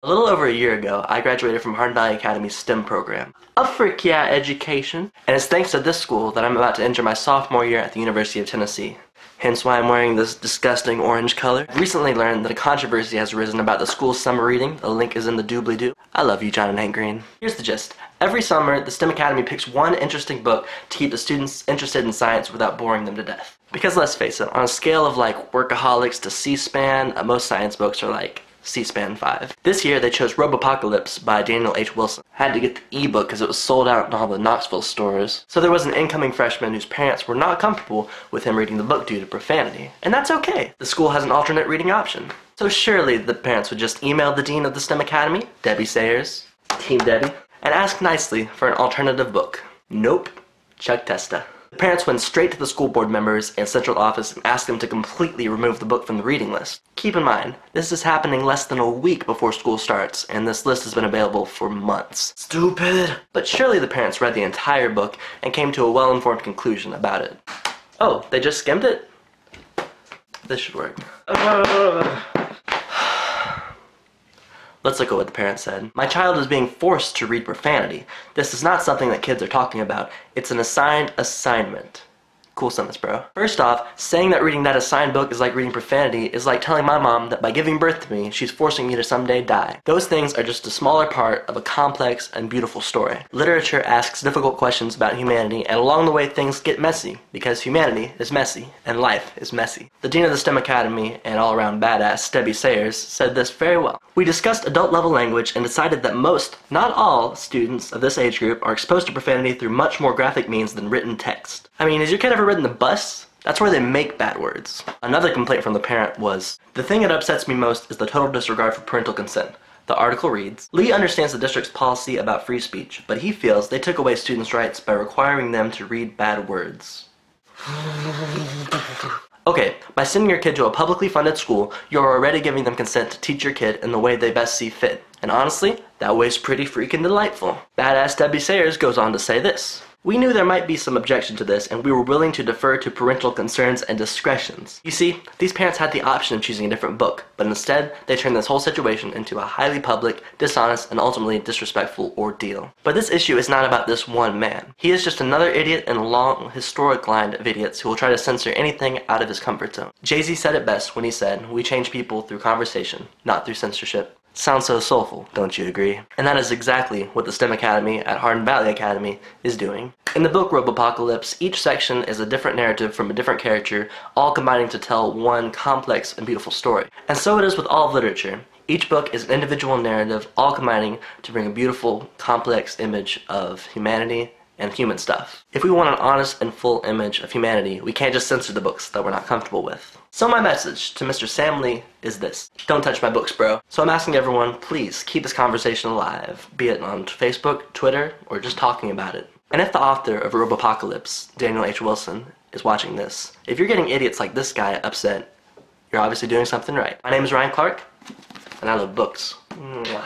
A little over a year ago, I graduated from Hardin Valley Academy's STEM program. A frick yeah education! And it's thanks to this school that I'm about to enter my sophomore year at the University of Tennessee. Hence why I'm wearing this disgusting orange color. I've recently learned that a controversy has arisen about the school's summer reading. The link is in the doobly-doo. I love you, John and Hank Green. Here's the gist. Every summer, the STEM Academy picks one interesting book to keep the students interested in science without boring them to death. Because let's face it, on a scale of like Workaholics to C-SPAN, most science books are like C-SPAN 5. This year they chose Robopocalypse by Daniel H. Wilson. Had to get the ebook because it was sold out in all the Knoxville stores. So there was an incoming freshman whose parents were not comfortable with him reading the book due to profanity. And that's okay. The school has an alternate reading option. So surely the parents would just email the dean of the STEM Academy, Debbie Sayers, Team Debbie, and ask nicely for an alternative book. Nope. Chuck Testa. The parents went straight to the school board members and central office and asked them to completely remove the book from the reading list. Keep in mind, this is happening less than a week before school starts, and this list has been available for months. Stupid! But surely the parents read the entire book and came to a well-informed conclusion about it. Oh, they just skimmed it? This should work. Let's look at what the parents said. My child is being forced to read profanity. This is not something that kids are talking about. It's an assigned assignment. Cool sentence, bro. First off, saying that reading that assigned book is like reading profanity is like telling my mom that by giving birth to me, she's forcing me to someday die. Those things are just a smaller part of a complex and beautiful story. Literature asks difficult questions about humanity, and along the way things get messy, because humanity is messy, and life is messy. The dean of the STEM Academy, and all-around badass, Debbie Sayers, said this very well. We discussed adult-level language and decided that most, not all, students of this age group are exposed to profanity through much more graphic means than written text. I mean, has your kid ever ridden the bus? That's where they make bad words. Another complaint from the parent was, the thing that upsets me most is the total disregard for parental consent. The article reads, Lee understands the district's policy about free speech, but he feels they took away students' rights by requiring them to read bad words. Okay, by sending your kid to a publicly funded school, you're already giving them consent to teach your kid in the way they best see fit. And honestly, that way's pretty freaking delightful. Badass Debbie Sayers goes on to say this. We knew there might be some objection to this, and we were willing to defer to parental concerns and discretions. You see, these parents had the option of choosing a different book, but instead, they turned this whole situation into a highly public, dishonest, and ultimately disrespectful ordeal. But this issue is not about this one man. He is just another idiot in a long, historic line of idiots who will try to censor anything out of his comfort zone. Jay-Z said it best when he said, we change people through conversation, not through censorship. Sounds so soulful, don't you agree? And that is exactly what the STEM Academy at Hardin Valley Academy is doing. In the book Robopocalypse, each section is a different narrative from a different character, all combining to tell one complex and beautiful story. And so it is with all of literature. Each book is an individual narrative, all combining to bring a beautiful, complex image of humanity and human stuff. If we want an honest and full image of humanity, we can't just censor the books that we're not comfortable with. So my message to Mr. Sam Lee is this. Don't touch my books, bro. So I'm asking everyone, please keep this conversation alive, be it on Facebook, Twitter, or just talking about it. And if the author of Robopocalypse, Daniel H. Wilson, is watching this, if you're getting idiots like this guy upset, you're obviously doing something right. My name is Ryan Clark, and I love books. Mwah.